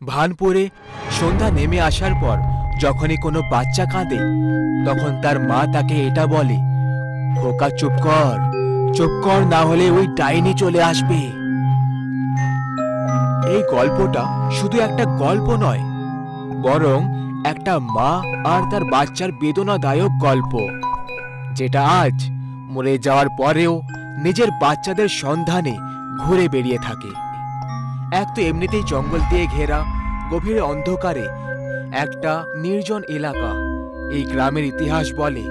ভানপুরে সন্ধ্যা নেমে আসার পর যখনই কোনো বাচ্চা কাঁদে তখন তার মা তাকে এটা বলে, খোকা চুপ কর, না হলে ওই ডাইনি চলে আসবে। এই গল্পটা শুধু একটা গল্প নয়, বরং একটা মা আর তার বাচ্চার বেদনাদায়ক গল্প, যেটা আজ মরে যাওয়ার পরেও নিজের বাচ্চাদের সন্ধানে ঘুরে বেরিয়ে থাকে। এক তো এমনিতেই জঙ্গল দিয়ে ঘেরা গভীর অন্ধকারে একটা নির্জন এলাকা। এই গ্রামের ইতিহাস বলে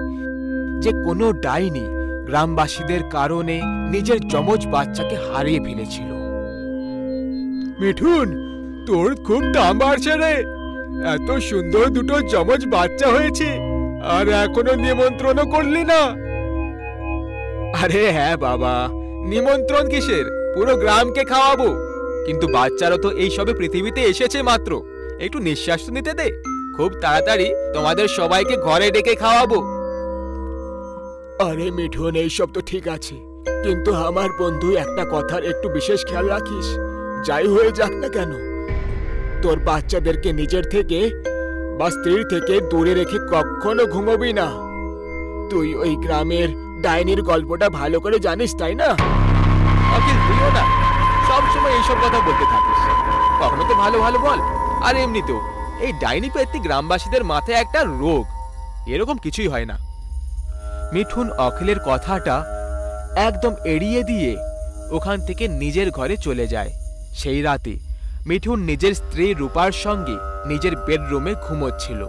যে কোনো ডাইনি গ্রামবাসীদের কারণে নিজের যমজ বাচ্চাকে হারিয়ে ফেলেছিল। মিঠুন, তোর খুব দাম বাড়ছে রে। এত সুন্দর দুটো যমজ বাচ্চা হয়েছে আর এখনো নিমন্ত্রণও করলি না। আরে হ্যাঁ বাবা, নিমন্ত্রণ কিসের, পুরো গ্রামকে খাওয়াবো। কিন্তু বাচ্চারা তো এই সবে পৃথিবীতে এসেছে মাত্র, একটু নিঃশ্বাস নিতে দে। খুব তাড়াতাড়ি তোমাদের সবাইকে ঘরে ডেকে খাওয়াবো। আরে মিঠুন, এইসব তো ঠিক আছে, কিন্তু আমার বন্ধু একটা কথার একটু বিশেষ খেয়াল রাখিস। যাই হয়ে যাক না কেন, তোর বাচ্চাদেরকে নিজের থেকে বা স্ত্রীর থেকে দূরে রেখে কখনো ঘুমোবি না। তুই ওই গ্রামের ডাইনির গল্পটা ভালো করে জানিস, তাই না? আখির তুইও না সবসময় এইসব কথা বলতে থাকিস, কখনো তো ভালো ভালো বল। আর এমনিতেও এই ডাইনি পেত্তি গ্রামবাসীদের মাথায় একটা রোগ, এরকম কিছুই হয় না। মিঠুন অখিলের কথাটা একদম এড়িয়ে দিয়ে ওখান থেকে নিজের ঘরে চলে যায়। সেই রাতে মিঠুন নিজের স্ত্রী রূপার সঙ্গে নিজের বেডরুমে ঘুমোচ্ছিল।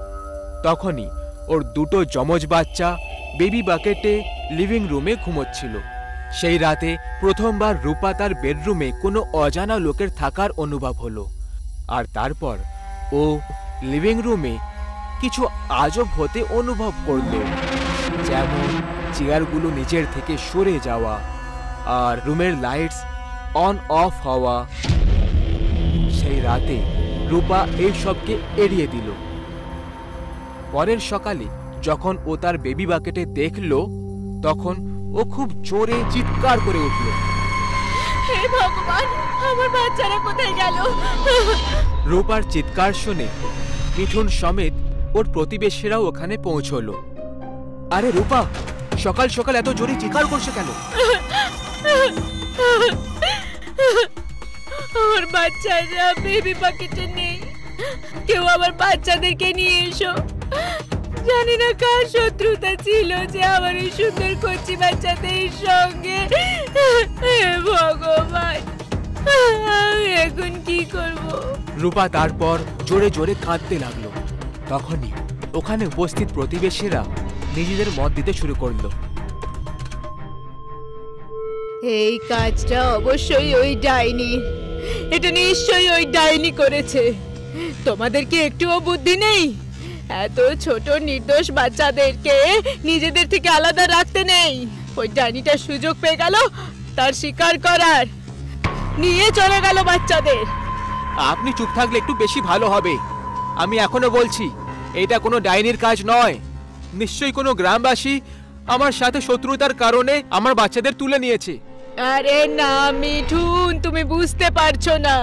তখনই ওর দুটো যমজ বাচ্চা বেবি বাকেটে লিভিং রুমে ঘুমোচ্ছিল। সেই রাতে প্রথমবার রূপা তার বেডরুমে কোনো অজানা লোকের থাকার অনুভব হলো। আর তারপর ও লিভিং রুমে কিছু আজব হতে অনুভব করল, যেমন চেয়ারগুলো নিজের থেকে সরে যাওয়া আর রুমের লাইটস অন অফ হওয়া। সেই রাতে রূপা এই সবকে এড়িয়ে দিল। পরের সকালে যখন ও তার বেবি বাকেটে দেখল, তখন ও খুব জোরে চিৎকার করে উঠল, হে ভগবান, আমার বাচ্চারা কোথায় গেল? রূপার চিৎকার শুনে মিঠুন সমেত ওর প্রতিবেশীরাও ওখানে পৌঁছলো। আরে রূপা, সকাল সকাল এত জোরে চিৎকার করছো কেন? আমার বাচ্চারা বেবি বাকেটে নেই, কেউ আমার বাচ্চাদেরকে নিয়ে এসো। জানি না কার শত্রুতা ছিল যে আমার এই সুন্দর কচি বাচ্চাদের সঙ্গে। ভগবান, আমি এখন কি করব? রূপা তারপর জোরে জোরে কাঁদতে লাগলো। তখনই ওখানে উপস্থিত প্রতিবেশীরা নিজেদের মত দিতে শুরু করলো। এই কাজটা অবশ্যই ওই ডাইনি, এটা নিশ্চয়ই ওই ডাইনি করেছে। তোমাদের কি একটুও বুদ্ধি নেই? এত ছোট নির্দোষ বাচ্চাদেরকে নিজেদের থেকে আলাদা রাখতে নেই। ওই ডাইনিটা সুযোগ পেয়ে গেল তার শিকার করার, নিয়ে চলে গেল বাচ্চাদের। আপনি চুপ থাকলে একটু বেশি ভালো হবে। আমি এখনো বলছি, এটা কোনো ডাইনির কাজ নয়। নিশ্চয়ই কোনো গ্রামবাসী আমার সাথে শত্রুতার কারণে আমার বাচ্চাদের তুলে নিয়েছে। আরে না মিঠুন, তুমি বুঝতে পারছো না,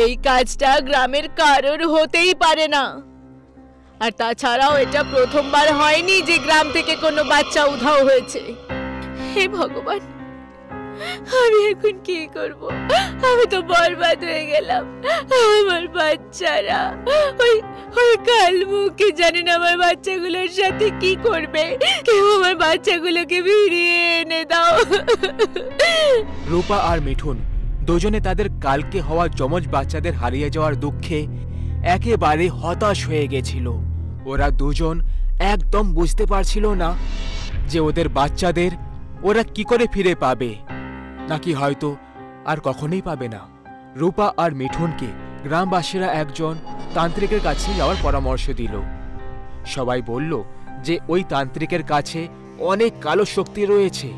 এই কাজটা গ্রামের কারোর হতেই পারে না। আর তাছাড়াও এটা প্রথমবার হয়নি যে গ্রাম থেকে কোনো বাচ্চা উধাও হয়েছে। হে ভগবান, আমি এখন কি করব? আমি তো বরবাদ হয়ে গেলাম। আমার বাচ্চারা, ওই কালমুখী জানি না আমার বাচ্চাগুলোর সাথে কি করবে। কেউ আমার বাচ্চাগুলোকে ফিরিয়ে এনে দাও। রূপা আর মিঠুন দুজনে তাদের কালকে হওয়া যমজ বাচ্চাদের হারিয়ে যাওয়ার দুঃখে একেবারে হতাশ হয়ে গেছিল। ওরা দুজন একদম বুঝতে পারছিল না যে ওদের বাচ্চাদের ওরা কি করে ফিরে পাবে, নাকি হয়তো আর কখনোই পাবে না। রূপা আর মিঠুনকে গ্রামবাসীরা একজন তান্ত্রিকের কাছে যাওয়ার পরামর্শ দিল। সবাই বলল যে ওই তান্ত্রিকের কাছে অনেক কালো শক্তি রয়েছে,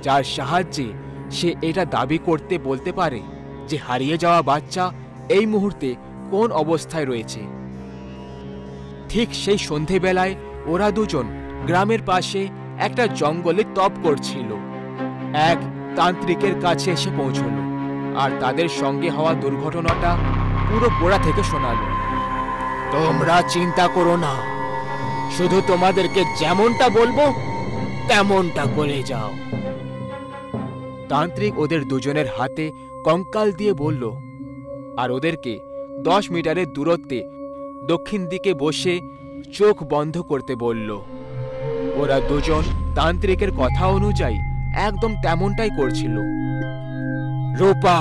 যার সাহায্যে সে এটা দাবি করতে বলতে পারে যে হারিয়ে যাওয়া বাচ্চা এই মুহূর্তে কোন অবস্থায় রয়েছে। ঠিক সেই সন্ধেবেলায় ওরা দুজন গ্রামের পাশে একটা জঙ্গলে তপ করছিল। এক তান্ত্রিকের কাছে এসে পৌঁছল আর তাদের সঙ্গে হওয়া দুর্ঘটনাটা পুরো গোড়া থেকে শোনালো। তোমরা চিন্তা করো না, শুধু তোমাদেরকে যেমনটা বলবো তেমনটা করে যাও। তান্ত্রিক ওদের দুজনের হাতে কঙ্কাল দিয়ে বলল, আর ওদেরকে 10 মিটারের দূরত্বে দক্ষিণ দিকে বসে চোখ বন্ধ করতে বলল। ওরা দুজন তান্ত্রিকের কথা অনুযায়ী একদম তেমনটাই করছিল। রূপা,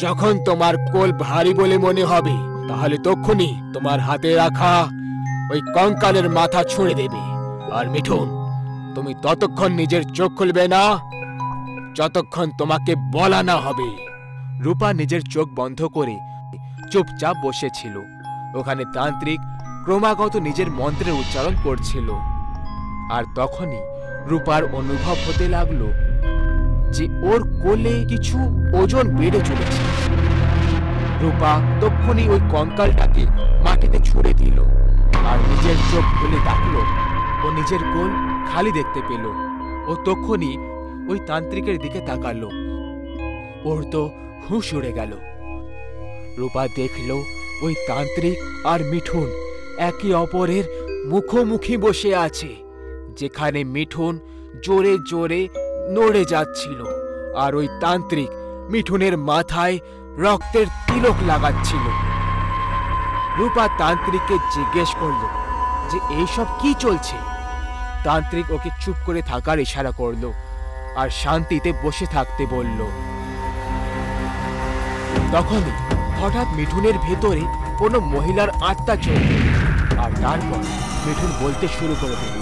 যখন তোমার কোল ভারী বলে মনে হবে তাহলে তখনই তোমার হাতে রাখা ওই কঙ্কালের মাথা ছুঁড়ে দেবে। আর মিঠুন, তুমি ততক্ষণ নিজের চোখ খুলবে না যতক্ষণ তোমাকে বলা না হবে। রূপা নিজের চোখ বন্ধ করে চুপচাপ বসেছিল। ওখানে তান্ত্রিক ক্রমাগত নিজের মন্ত্রের উচ্চারণ করছিল। আর তখনই রূপার অনুভব হতে লাগলো যে ওর কোলে কিছু ওজন বেড়ে চলেছে। রূপা তখনই ওই কঙ্কালটাকে মাটিতে ছুঁড়ে দিল আর নিজের চোখ খুলে দেখলো ও নিজের কোল খালি দেখতে পেল। ও তখনই ওই তান্ত্রিকের দিকে তাকালো। ওর তো হুঁশ উড়ে গেল। রূপা দেখল ওই তান্ত্রিক আর মিঠুন একে অপরের মুখোমুখি বসে আছে, যেখানে মিঠুন জোরে জোরে নড়ে যাচ্ছিল আর ওই তান্ত্রিক মিঠুনের মাথায় রক্তের তিলক লাগাচ্ছিল। রূপা তান্ত্রিককে জিজ্ঞেস করল যে এইসব কি চলছে। তান্ত্রিক ওকে চুপ করে থাকার ইশারা করল আর শান্তিতে বসে থাকতে বলল। তখনই হঠাৎ মিঠুনের ভেতরে কোনো মহিলার আত্মা চলল আর তারপর মিঠুন বলতে শুরু করে দিল,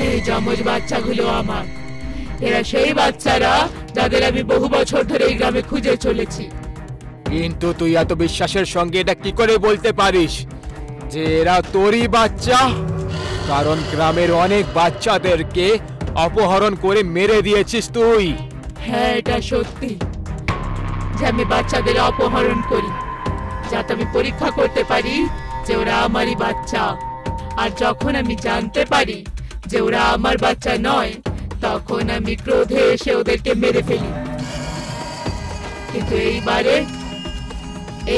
এই যমজ বাচ্চাগুলো আমার। এরা সেই বাচ্চারা যাদের আমি বহু বছর ধরে এই গ্রামে খুঁজে চলেছি। কিন্তু তুই এত বিশ্বাসের সঙ্গে এটা কি করে বলতে পারিস যে এরা তোরই বাচ্চা? কারণ গ্রামের অনেক বাচ্চাদেরকে অপহরণ করে মেরে দিয়েছিস তুই। হ্যাঁ, এটা সত্যি যে আমি বাচ্চাদের অপহরণ করি, যাতে আমি পরীক্ষা করতে পারি যে ওরা আমারই বাচ্চা। আর যখন আমি জানতে পারি যে ওরা আমার বাচ্চা নয়, তখন আমি ক্রোধে এসে ওদেরকে মেরে ফেলি। কিন্তু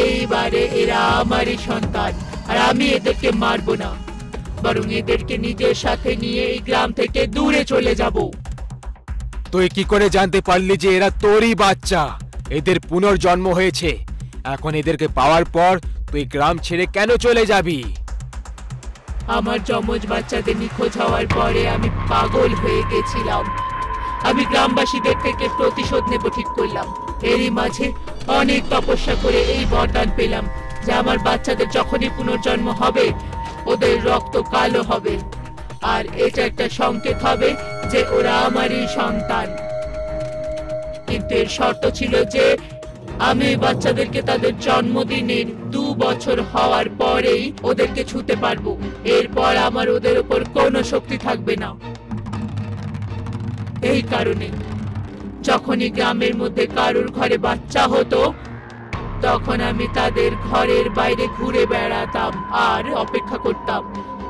এইবারে এরা আমারই সন্তান, আর আমি এদেরকে মারবো না, বরং এদেরকে নিজের সাথে নিয়ে এই গ্রাম থেকে দূরে চলে যাব। তুই কি করে জানতে পারলি যে এরা তোরই বাচ্চা? এদের পুনর্জন্ম হয়েছে। এখন এদেরকে পাওয়ার পর তুই গ্রাম ছেড়ে কেন চলে যাবি? আমার যমজ বাচ্চাদের নিখোঁজ হওয়ার পরে আমি পাগল হয়ে গেছিলাম। আমি গ্রামবাসীদের থেকে প্রতিশোধ নেব ঠিক করলাম। এরই মাঝে অনেক তপস্যা করে এই বরদান পেলাম যে আমার বাচ্চাদের যখনই পুনর্জন্ম হবে ওদের রক্ত কালো হবে, আর এটা একটা সংকেত হবে যে ওরা আমারই সন্তান। কিন্তু এর শর্ত ছিল যে আমি বাচ্চাদেরকে তাদের জন্মদিনের 2 বছর হওয়ার পরেই ওদেরকে ছুঁতে পারবো। এরপর আমার ওদের উপর কোনো শক্তি থাকবে না। এই কারণে যখনই গ্রামের মধ্যে কারোর ঘরে বাচ্চা হতো, তখন আমি তাদের ঘরের বাইরে ঘুরে বেড়াতাম আর অপেক্ষা করতাম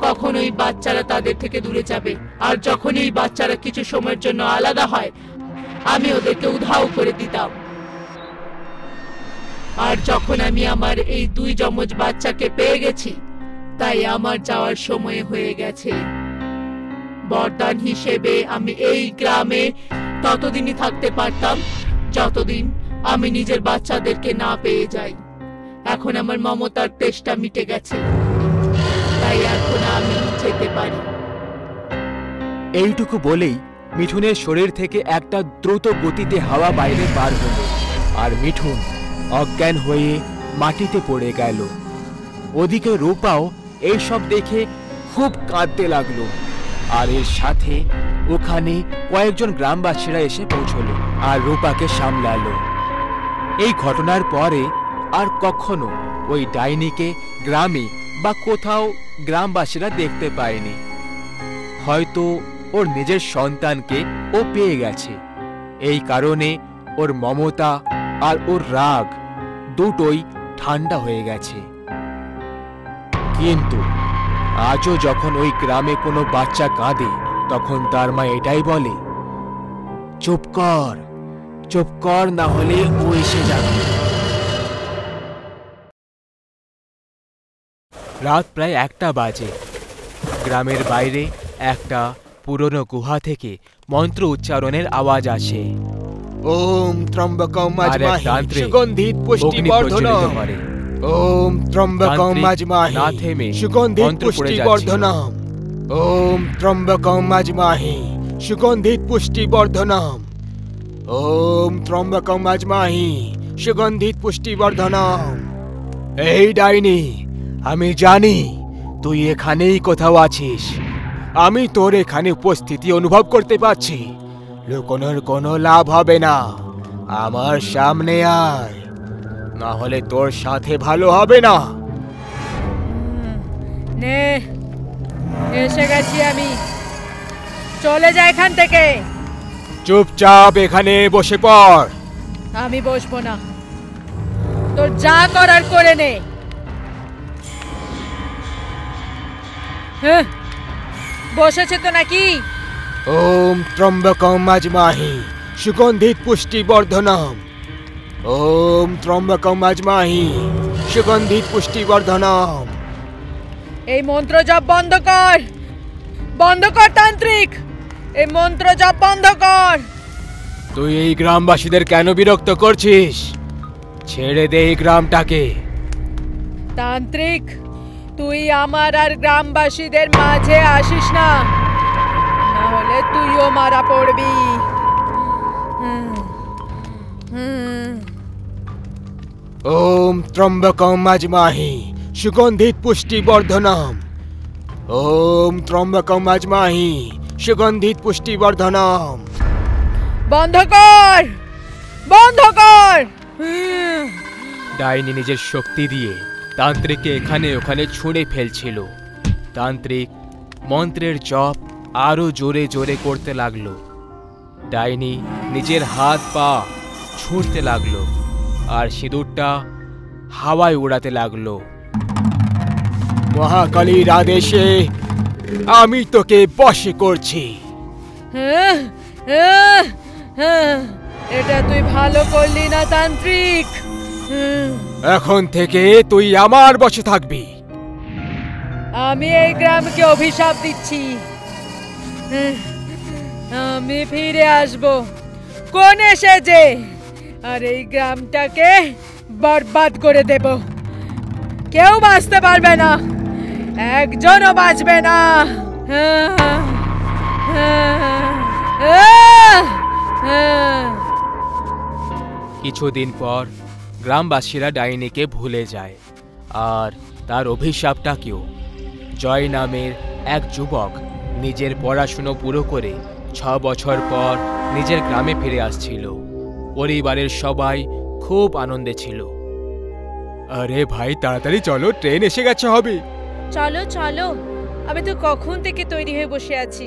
কখন ওই বাচ্চারা তাদের থেকে দূরে যাবে। আর যখন এই বাচ্চারা কিছু সময়ের জন্য আলাদা হয়, আমি ওদেরকে উধাও করে দিতাম। আর যখন আমি আমার এই 2 যমজ বাচ্চাকে পেয়ে গেছি, তাই আমার যাওয়ার সময় হয়ে গেছে। বরদান হিসেবে আমি এই গ্রামে ততদিনই থাকতে পারতাম যতদিন আমি নিজের বাচ্চাদেরকে না পেয়ে যাই। এখন আমার মমতার তেষ্টা মিটে গেছে, তাই এখন আমি যেতে পারি। এইটুকু বলেই মিঠুনের শরীর থেকে একটা দ্রুত গতিতে হাওয়া বাইরে বার হলো আর মিঠুন অজ্ঞান হয়ে মাটিতে পড়ে গেল। ওদিকে রূপাও এইসব দেখে খুব কাঁদতে লাগলো। আর এর সাথে ওখানে কয়েকজন গ্রামবাসীরা এসে পৌঁছলো আর রূপাকে সামলালো। এই ঘটনার পরে আর কখনো ওই ডাইনিকে গ্রামে বা কোথাও গ্রামবাসীরা দেখতে পায়নি। হয়তো ওর নিজের সন্তানকে ও পেয়ে গেছে। এই কারণে ওর মমতা আর ওর রাগ দুটোই ঠান্ডা হয়ে গেছে। কিন্তু আজও যখন ওই গ্রামে কোনো বাচ্চা কাঁদে, তখন তার মা এটাই বলে, চুপ কর, না হলে ও এসে যাবে। রাত প্রায় 1টা বাজে। গ্রামের বাইরে একটা পুরনো গুহা থেকে মন্ত্র উচ্চারণের আওয়াজ আসে। ওম ত্রম্বকম আর এক আজমাহি তান্ত্রিক সুগন্ধিত পুষ্টি অগ্নি প্রজ্বলিত বর্ধনম। করে। ওম ত্রম্বকম তান্ত্রিক আজমাহি না থেমে সুগন্ধিত মন্ত্র পড়ে পুষ্টি যাচ্ছিল। বর্ধনম। ওম ত্রম্বকম আজমাহি সুগন্ধিত পুষ্টি বর্ধনম। ওম ত্রম্বকম আজমাহি সুগন্ধিত পুষ্টি বর্ধনম। এই ডাইনি, আমি জানি তুই এখানেই কোথাও আছিস। আমি তোর এখানে উপস্থিতি অনুভব করতে পারছি। লুকোনোর কোনো লাভ হবে না, আমার সামনে আয়, না হলে তোর সাথে ভালো হবে না। নে, এসে গেছি আমি। চলে যা এখান থেকে। চুপচাপ এখানে বসে পড়। আমি বসবো না, তোর যা করার করে নে। হ্যাঁ, বসেছে তো নাকি? ওম ত্রম্বকম আজমাহি সুগন্ধিত পুষ্টি বর্ধনম। ওম ত্রম্বকম আজমাহি সুগন্ধিত পুষ্টি বর্ধনম। এই মন্ত্র জপ বন্ধ কর, বন্ধ কর তান্ত্রিক, এই মন্ত্র জপ বন্ধ কর। তুই এই গ্রামবাসীদের কেন বিরক্ত করছিস? ছেড়ে দে এই গ্রামটাকে। তান্ত্রিক, তুই আমার আর গ্রামবাসীদের মাঝে আসিস না, না হলে তুইও মারা পড়বি। ওম ত্রম্বকম আজমাহি সুগন্ধিত পুষ্টি বর্ধনম। ওম ত্রম্বকম আজমাহি সুগন্ধিত পুষ্টি বর্ধনম। বন্ধ কর, বন্ধ কর। ডাইনি নিজের শক্তি দিয়ে তান্ত্রিককে এখানে ওখানে ছুঁড়ে ফেলছিল। তান্ত্রিক মন্ত্রের জপ আরো জোরে জোরে করতে লাগলো। ডাইনি নিজের হাত পা ছুঁড়তে লাগলো আর সিঁদুরটা হাওয়ায় উড়াতে লাগলো। মহাকালীর আদেশে আমি তোকে বশে করছি। এটা তুই ভালো করলি না তান্ত্রিক। এখন থেকে তুই আমার বশে থাকবি। আমি এই গ্রামকে অভিশাপ দিচ্ছি, আমি ফিরে আসব কোন এসে যে, আর এই গ্রামটাকে বরবাদ করে দেব। কেউ বাঁচতে পারবে না, একজনও বাঁচবে না। কিছুদিন পর গ্রামবাসীরা ডাইনিকে ভুলে যায় আর তার অভিশাপটাকেও। জয় নামের এক যুবক নিজের পড়াশুনো পুরো করে 6 বছর পর নিজের গ্রামে ফিরে আসছিল। পরিবারের সবাই খুব আনন্দে ছিল। আরে ভাই, তাড়াতাড়ি চলো, ট্রেন এসে গেছে হবে। চলো চলো, আমি তো কখন থেকে তৈরি হয়ে বসে আছি।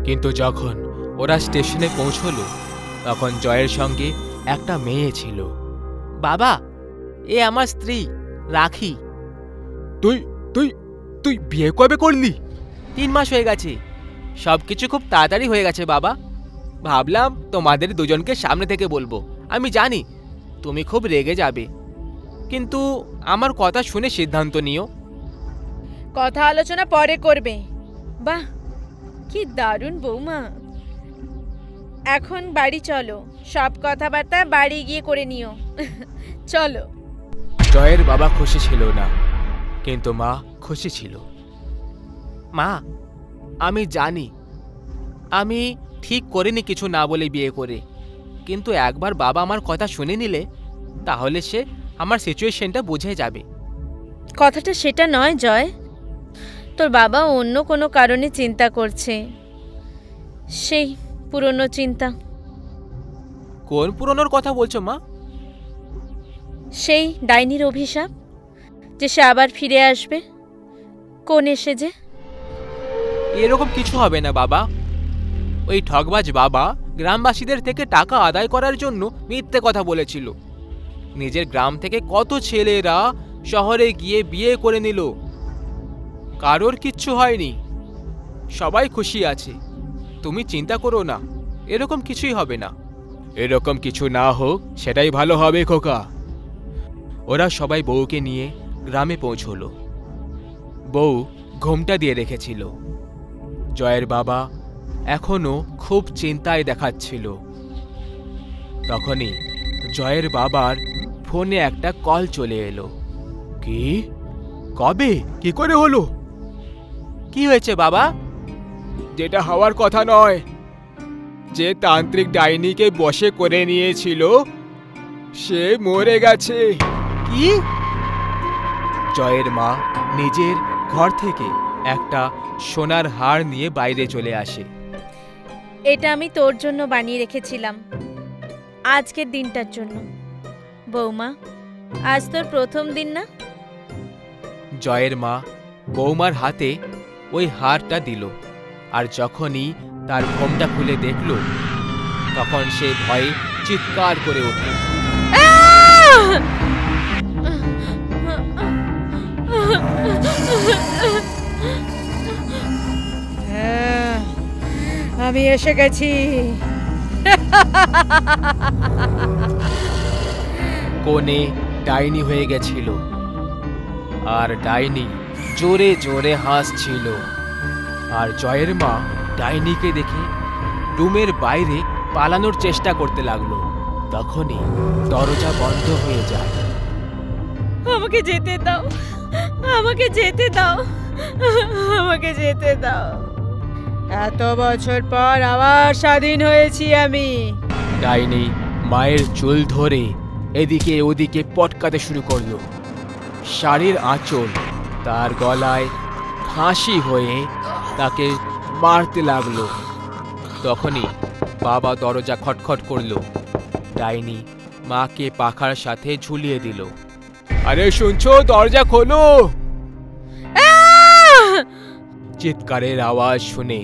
কিন্তু যখন ওরা স্টেশনে পৌঁছলো তখন জয়ের সঙ্গে একটা মেয়ে ছিল। বাবা, এ আমার স্ত্রী রাখি। তুই তুই তুই বিয়ে কবে করলি? 3 মাস হয়ে গেছে। সবকিছু খুব তাড়াতাড়ি হয়ে গেছে বাবা। ভাবলাম তোমাদের দুজনকে সামনে থেকে বলবো। আমি জানি তুমি খুব রেগে যাবে, কিন্তু আমার কথা শুনে সিদ্ধান্ত নিও। কথা আলোচনা পরে করবে। বাহ, কি দারুণ বৌমা। এখন বাড়ি চলো, সব কথাবার্তা বাড়ি গিয়ে করে নিও। চলো। জয়ের বাবা খুশি ছিল না, কিন্তু মা খুশি ছিল। মা, আমি জানি আমি ঠিক করিনি কিছু না বলে বিয়ে করে, কিন্তু একবার বাবা আমার কথা শুনে নিলে তাহলে সে আমার সিচুয়েশনটা বুঝে যাবে। কথাটা সেটা নয় জয়, তোর বাবা অন্য কোনো কারণে চিন্তা করছে, সেই পুরনো চিন্তা। কোন পুরনোর কথা বলছো মা? সেই ডাইনির অভিশাপ, যে সে আবার ফিরে আসবে। কোন এসে যে? এরকম কিছু হবে না বাবা। ওই ঠগবাজ বাবা গ্রামবাসীদের থেকে টাকা আদায় করার জন্য মিথ্যে কথা বলেছিল। নিজের গ্রাম থেকে কত ছেলেরা শহরে গিয়ে বিয়ে করে নিল, কারোর কিচ্ছু হয়নি, সবাই খুশি আছে। তুমি চিন্তা করো না, এরকম কিছুই হবে না। এরকম কিছু না হোক সেটাই ভালো হবে খোকা। ওরা সবাই বউকে নিয়ে গ্রামে পৌঁছলো। বউ ঘোমটা দিয়ে রেখেছিল। জয়ের বাবা এখনো খুব চিন্তায় দেখাচ্ছিল। তখনই জয়ের বাবার ফোনে একটা কল চলে এলো। কি? কবে? কি করে হলো? কি হয়েছে বাবা? যেটা হওয়ার কথা নয়, যে তান্ত্রিক ডাইনিকে বশে করে নিয়েছিল সে মরে গেছে। কি? জয়ের মা নিজের ঘর থেকে একটা সোনার হার নিয়ে বাইরে চলে আসে। এটা আমি তোর জন্য বানিয়ে রেখেছিলাম আজকের দিনটার জন্য। বৌমা, আজ তোর প্রথম দিন না? জয়ের মা বৌমার হাতে ওই হারটা দিল, আর যখনই তার ঘোমটা খুলে দেখল তখন সে ভয়ে চিৎকার করে ওঠে। হ্যাঁ, আমি এসে গেছি। কোণে ডাইনি হয়ে গেছিল, আর ডাইনি জোরে জোরে হাসছিল। আর জয়ের মা ডাইনিকে দেখে রুমের বাইরে পালানোর চেষ্টা করতে লাগলো। তখনই দরজা বন্ধ হয়ে যায়। আমাকে যেতে দাও, আমাকে যেতে দাও, আমাকে যেতে দাও। এত বছর পর আবার স্বাধীন হয়েছি আমি। ডাইনি মায়ের চুল ধরে এদিকে ওদিকে পটকাতে শুরু করলো। শাড়ির আঁচল তার গলায় ফাঁসি হয়ে তাকে মারতে লাগলো। তখনই বাবা দরজা খটখট করলো। ডাইনি মাকে পাখার সাথে ঝুলিয়ে দিল। আরে শুনছো, দরজা খোলো। চিৎকারের আওয়াজ শুনে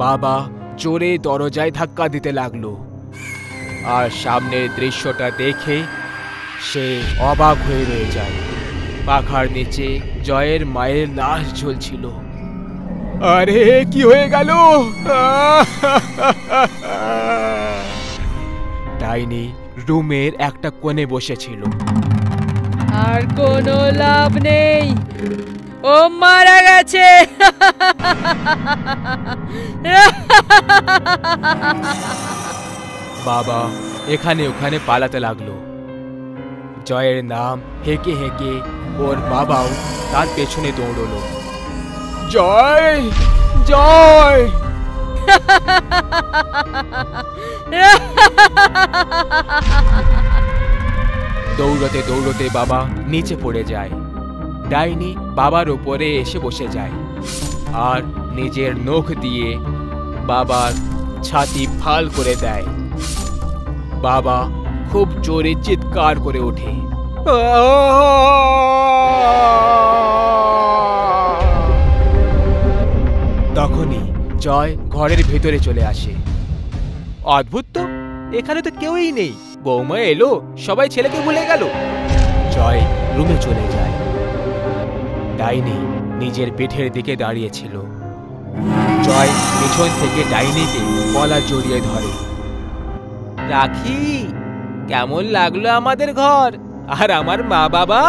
বাবা জোরে দরজায় ধাক্কা দিতে লাগলো। আর সামনের দৃশ্যটা দেখে সে অবাক হয়ে রয়ে যায়। পাখার নিচে জয়ের মায়ের লাশ ঝুলছিল। আরে কি হয়ে গেল? ডাইনি রুমের একটা কোণে বসেছিল। আর কোনো লাভ নেই, ও মারা গেছে। বাবা এখানে ওখানে পালাতে লাগলো। জয়ের নাম হেঁকে হেঁকে ওর বাবাও তার পেছনে দৌড়লো। জয়, জয়। দৌড়তে দৌড়তে বাবা নিচে পড়ে যায়। ডাইনি বাবার উপরে এসে বসে যায় আর নিজের নখ দিয়ে বাবার ছাতি ফাল করে দেয়। বাবা খুব জোরে চিৎকার করে ওঠে। তখনই জয় ঘরের ভেতরে চলে আসে। অদ্ভুত তো, এখানে তো কেউই নেই। বৌমা এলো, সবাই ছেলেকে ভুলে গেল। জয় রুমে চলে যায়। ডাইনি নিজের পিঠের দিকে দাঁড়িয়েছিল। জয় পিছন থেকে ডাইনিকে গলা জড়িয়ে ধরে। রাখি, কেমন লাগলো আমাদের ঘর আর আমার মা বাবা,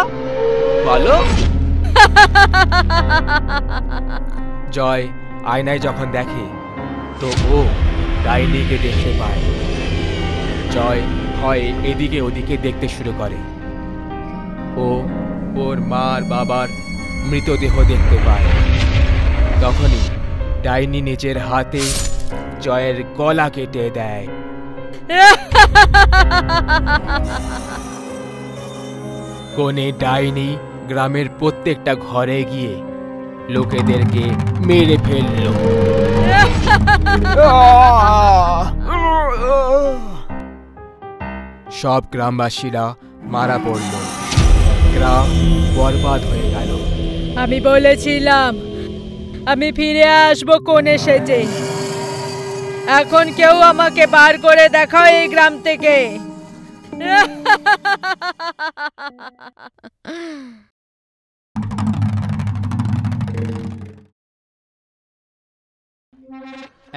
বলো? জয় আয়নায় যখন দেখে তো ও ডাইনিকে দেখতে পায়। জয় ভয়ে এদিকে ওদিকে দেখতে শুরু করে। ও ওর মা আর বাবার মৃতদেহ দেখতে পায়। তখনই ডাইনি নিজের হাতে জয়ের গলা কেটে দেয়। কোণে ডাইনি গ্রামের প্রত্যেকটা ঘরে গিয়ে লোকেদেরকে মেরে ফেলল। সব গ্রামবাসীরা মারা পড়ল। গ্রাম বরবাদ হয়ে গেল। আমি বলেছিলাম আমি ফিরে আসবো কোণে সেজে। এখন কেউ আমাকে বার করে দেখাও এই গ্রাম থেকে।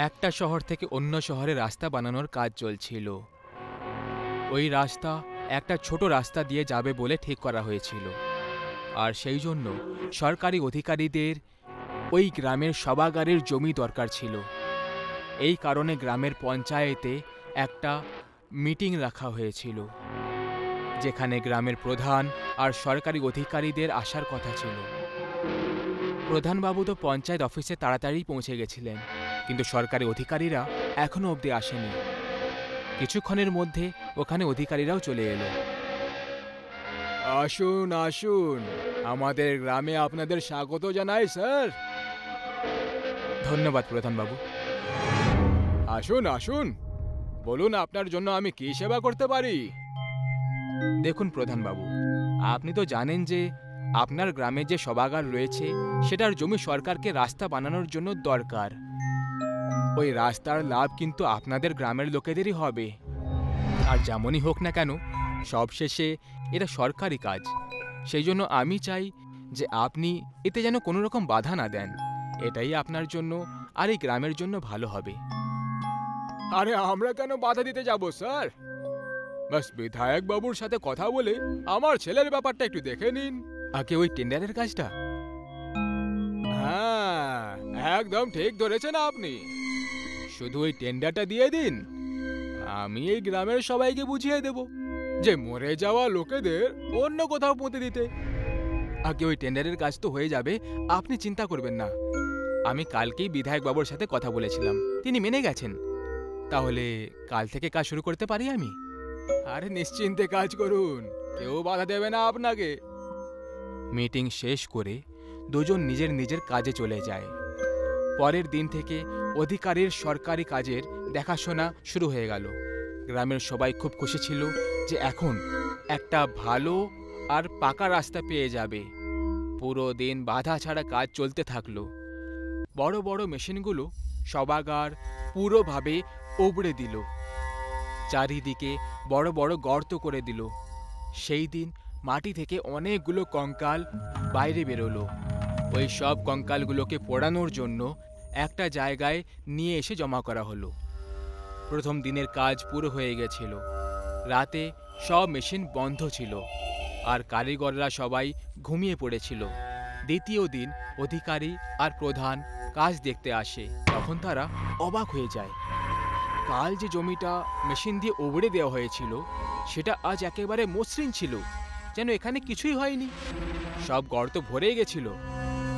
একটা শহর থেকে অন্য শহরে রাস্তা বানানোর কাজ চলছিল। ওই রাস্তা একটা ছোট রাস্তা দিয়ে যাবে বলে ঠিক করা হয়েছিল। আর সেই জন্য সরকারি অধিকারীদের ওই গ্রামের সভাগারের জমি দরকার ছিল। এই কারণে গ্রামের পঞ্চায়েতে একটা মিটিং রাখা হয়েছিল, যেখানে গ্রামের প্রধান আর সরকারি অধিকারীদের আসার কথা ছিল। প্রধানবাবু তো পঞ্চায়েত অফিসে তাড়াতাড়ি পৌঁছে গেছিলেন, কিন্তু সরকারি অধিকারীরা এখনো অবধি আসেনি। কিছুক্ষণের মধ্যে ওখানে অধিকারীরাও চলে এলো। আসুন আসুন, আমাদের গ্রামে আপনাদের স্বাগত জানাই স্যার। ধন্যবাদ প্রধানবাবু। আসুন আসুন, বলুন আপনার জন্য আমি কি সেবা করতে পারি? দেখুন প্রধানবাবু, আপনি তো জানেন যে আপনার গ্রামে যে সভাগার রয়েছে সেটার জমি সরকারকে রাস্তা বানানোর জন্য দরকার। ওই রাস্তার লাভ কিন্তু আপনাদের গ্রামের লোকেদেরই হবে। আর যেমনই হোক না কেন, সবশেষে এটা সরকারি কাজ। সেই জন্য আমি চাই যে আপনি এতে যেন কোনো রকম বাধা না দেন। এটাই আপনার জন্য আর এই গ্রামের জন্য ভালো হবে। আরে আমরা কেন বাধা দিতে যাব স্যার? বাস বিধায়ক বাবুর সাথে কথা বলে আমার ছেলের ব্যাপারটা একটু দেখে নিন। আগে ওই টেন্ডারের কাজটা। হ্যাঁ, একদম ঠিক ধরেছেন আপনি। শুধু ওই টেন্ডারটা দিয়ে দিন, আমি এই গ্রামের সবাইকে বুঝিয়ে দেব যে মরে যাওয়া লোকেদের অন্য কোথাও পুঁতে দিতে। আগে ওই টেন্ডারের কাজ তো হয়ে যাবে, আপনি চিন্তা করবেন না। আমি কালকেই বিধায়ক বাবুর সাথে কথা বলেছিলাম, তিনি মেনে গেছেন। তাহলে কাল থেকে কাজ শুরু করতে পারি আমি? আরে নিশ্চিন্তে কাজ করুন, কেউ বাধা দেবে না আপনাকে। মিটিং শেষ করে দুজন নিজের নিজের কাজে চলে যায়। পরের দিন থেকে অধিকারীর সরকারি কাজের দেখাশোনা শুরু হয়ে গেল। গ্রামের সবাই খুব খুশি ছিল যে এখন একটা ভালো আর পাকা রাস্তা পেয়ে যাবে। পুরো দিন বাধা ছাড়া কাজ চলতে থাকলো। বড় বড় মেশিনগুলো সভাগার পুরোভাবে উবড়ে দিল, চারিদিকে বড় বড় গর্ত করে দিল। সেই দিন মাটি থেকে অনেকগুলো কঙ্কাল বাইরে বেরোলো। ওই সব কঙ্কালগুলোকে পোড়ানোর জন্য একটা জায়গায় নিয়ে এসে জমা করা হলো। প্রথম দিনের কাজ পুরো হয়ে গেছিল। রাতে সব মেশিন বন্ধ ছিল আর কারিগররা সবাই ঘুমিয়ে পড়েছিল। দ্বিতীয় দিন অধিকারী আর প্রধান কাজ দেখতে আসে। তখন তারা অবাক হয়ে যায়। কাল যে জমিটা মেশিন দিয়ে উবড়ে দেওয়া হয়েছিল সেটা আজ একেবারে মসৃণ ছিল, যেন এখানে কিছুই হয়নি। সব গর্ত ভরে গেছিল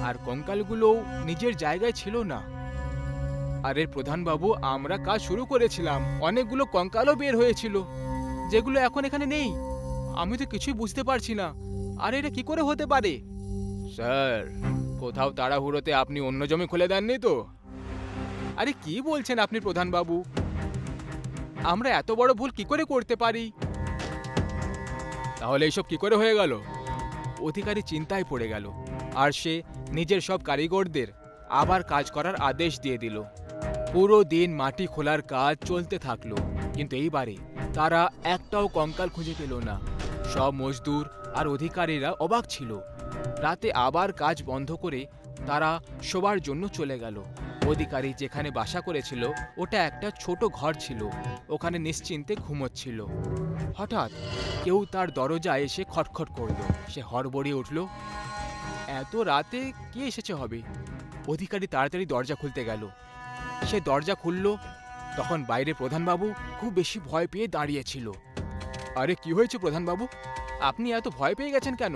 আর কঙ্কালগুলোও নিজের জায়গায় ছিল না। আরে প্রধানবাবু, আমরা কাজ শুরু করেছিলাম, অনেকগুলো কঙ্কালও বের হয়েছিল যেগুলো এখন এখানে নেই। আমি তো কিছুই বুঝতে পারছি না। আর এটা কি করে হতে পারে? স্যার, কোথাও তাড়াহুড়োতে আপনি অন্য জমি খুলে দেননি তো? আরে কি বলছেন আপনি প্রধানবাবু? আমরা এত বড় ভুল কি করে করতে পারি? তাহলে এইসব কি করে হয়ে গেল? অধিকারী চিন্তায় পড়ে গেল আর সে নিজের সব কারিগরদের আবার কাজ করার আদেশ দিয়ে দিল। পুরো দিন মাটি খোলার কাজ চলতে থাকলো, কিন্তু এইবারে তারা একটাও কঙ্কাল খুঁজে পেল না। সব মজদুর আর অধিকারীরা অবাক ছিল। রাতে আবার কাজ বন্ধ করে তারা শোবার জন্য চলে গেল। অধিকারী যেখানে বাসা করেছিল ওটা একটা ছোট ঘর ছিল, ওখানে নিশ্চিন্তে ঘুমোচ্ছিল। হঠাৎ কেউ তার দরজায় এসে খটখট করলো। সে হড়বড়িয়ে উঠল। এত রাতে কে এসেছে হবে? অধিকারী তাড়াতাড়ি দরজা খুলতে গেল। সে দরজা খুলল, তখন বাইরে প্রধানবাবু খুব বেশি ভয় পেয়ে দাঁড়িয়েছিল। আরে কি হয়েছে প্রধানবাবু, আপনি এত ভয় পেয়ে গেছেন কেন?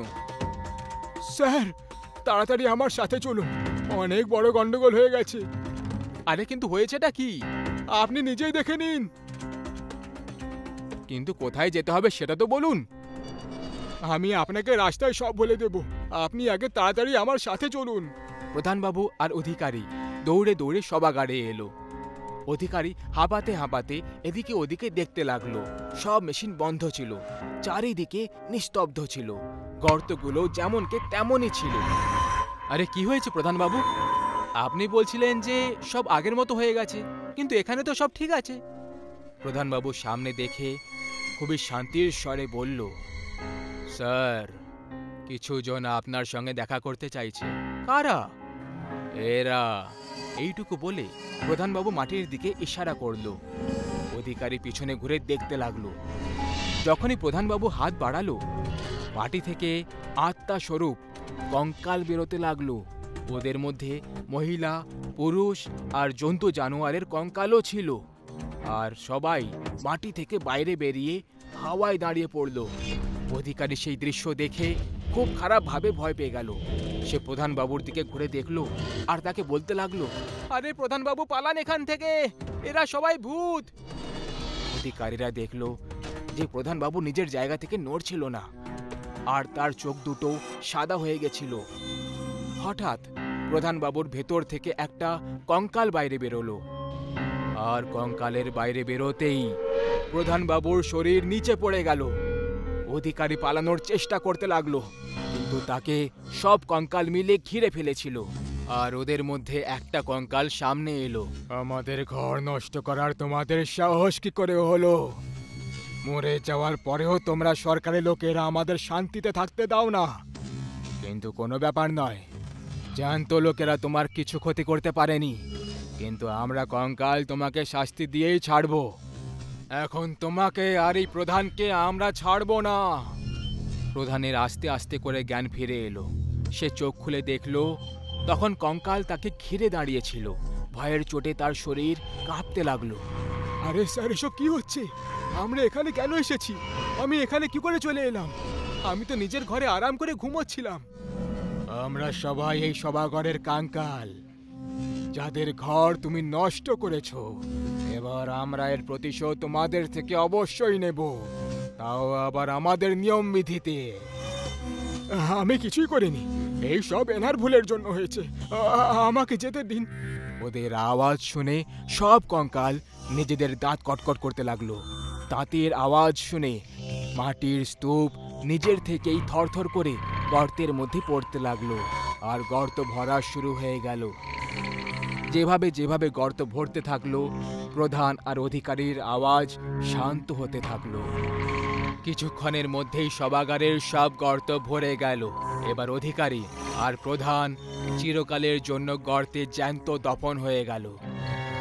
স্যার, তাড়াতাড়ি আমার সাথে চলুন, অনেক বড় গন্ডগোল হয়ে গেছে। আরে কিন্তু হয়েছেটা কি? আপনি নিজেই দেখে নিন। কিন্তু কোথায় যেতে হবে সেটা তো বলুন। আমি আপনাকে রাস্তায় সব বলে দেব, আপনি আগে তাড়াতাড়ি আমার সাথে চলুন। প্রধানবাবু আর অধিকারী দৌড়ে দৌড়ে সভাগারে এলো। অধিকারী হাঁপাতে হাঁপাতে এদিকে ওদিকে দেখতে লাগলো। সব মেশিন বন্ধ ছিল, চারিদিকে নিস্তব্ধ ছিল, গর্তগুলো যেমনকে তেমনই ছিল। আরে কি হয়েছে প্রধানবাবু? আপনি বলছিলেন যে সব আগের মতো হয়ে গেছে, কিন্তু এখানে তো সব ঠিক আছে। প্রধানবাবু সামনে দেখে খুবই শান্তির স্বরে বলল, স্যার, কিছু জন আপনার সঙ্গে দেখা করতে চাইছে। কারা? এরা। এইটুকু বলে প্রধানবাবু মাটির দিকে ইশারা করল। অধিকারী পিছনে ঘুরে দেখতে লাগলো। যখনই প্রধানবাবু হাত বাড়ালো, মাটি থেকে আত্মা স্বরূপ কঙ্কাল বেরোতে লাগলো। ওদের মধ্যে মহিলা, পুরুষ আর জন্তু জানোয়ারের কঙ্কালও ছিল। আর সবাই মাটি থেকে বাইরে বেরিয়ে হাওয়ায় দাঁড়িয়ে পড়ল। অধিকারী সেই দৃশ্য দেখে খুব খারাপভাবে ভয় পেয়ে গেল। সে প্রধানবাবুর দিকে ঘুরে দেখলো আর তাকে বলতে লাগলো, আরে প্রধানবাবু পালান এখান থেকে, এরা সবাই ভূত। অধিকারীরা দেখলো যে প্রধানবাবু নিজের জায়গা থেকে নড়ছিল না আর তার চোখ দুটো সাদা হয়ে গেছিল। হঠাৎ প্রধানবাবুর ভেতর থেকে একটা কঙ্কাল বাইরে বেরোলো আর কঙ্কালের বাইরে বেরোতেই প্রধানবাবুর শরীর নিচে পড়ে গেল। অধিকারী পালানোর চেষ্টা করতে লাগলো, কিন্তু তাকে সব কঙ্কাল মিলে ঘিরে ফেলেছিল। আর ওদের মধ্যে একটা কঙ্কাল সামনে এলো। আমাদের ঘর নষ্ট করার তোমাদের সাহস কি করে হলো? মরে যাওয়ার পরেও তোমরা সরকারি লোকেরা আমাদের শান্তিতে থাকতে দাও না। কিন্তু কোনো ব্যাপার নয়, জ্যান্ত লোকেরা তোমার কিছু ক্ষতি করতে পারেনি, কিন্তু আমরা কঙ্কাল তোমাকে শাস্তি দিয়েই ছাড়বো। এখন তোমাকে আর এই প্রধানকে আমরা ছাড়বো না। প্রধানের আস্তে আস্তে করে জ্ঞান ফিরে এলো। সে চোখ খুলে দেখলো তখন কঙ্কাল তাকে ঘিরে দাঁড়িয়েছিল। ভয়ের চোটে তার শরীর কাঁপতে লাগলো। আরে স্যার, এসব কি হচ্ছে? আমরা এখানে কেন এসেছি? আমি এখানে কি করে চলে এলাম? আমি তো নিজের ঘরে আরাম করে ঘুমোচ্ছিলাম। আমরা সবাই এই সভাঘরের কঙ্কাল, যাদের ঘর তুমি নষ্ট করেছো। এবার আমরা এর প্রতিশোধ তোমাদের থেকে অবশ্যই নেব, তাও আবার আমাদের নিয়ম বিধিতে। আমি কিছুই করিনি, এই সব এনার ভুলের জন্য হয়েছে, আমাকে যেতে দিন। ওদের আওয়াজ শুনে সব কঙ্কাল নিজেদের দাঁত কটকট করতে লাগলো। দাঁতের আওয়াজ শুনে মাটির স্তূপ নিজের থেকেই থরথর করে গর্তের মধ্যে পড়তে লাগলো আর গর্ত ভরা শুরু হয়ে গেল। যেভাবে যেভাবে গর্ত ভরতে থাকলো, প্রধান আর অধিকারীর আওয়াজ শান্ত হতে থাকলো। কিছুক্ষণের মধ্যেই সভাগারের সব গর্ত ভরে গেল। এবার অধিকারী আর প্রধান চিরকালের জন্য গর্তে জ্যান্ত দফন হয়ে গেল।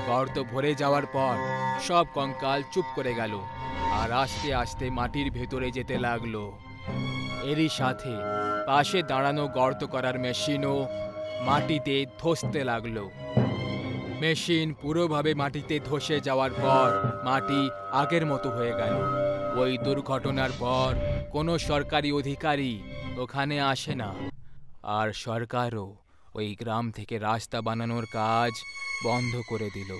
গর্ত ভরে যাওয়ার পর সব কঙ্কাল চুপ করে গেল আর আস্তে আস্তে মাটির ভেতরে যেতে লাগলো। এরই সাথে পাশে দাঁড়ানো গর্ত করার মেশিনও মাটিতে ধসতে লাগলো। মেশিন পুরোভাবে মাটিতে ধসে যাওয়ার পর মাটি আগের মতো হয়ে গেল। ওই দুর্ঘটনার পর কোনো সরকারি অধিকারী ওখানে আসে না, আর সরকারও ওই গ্রাম থেকে রাস্তা বানানোর কাজ বন্ধ করে দিল।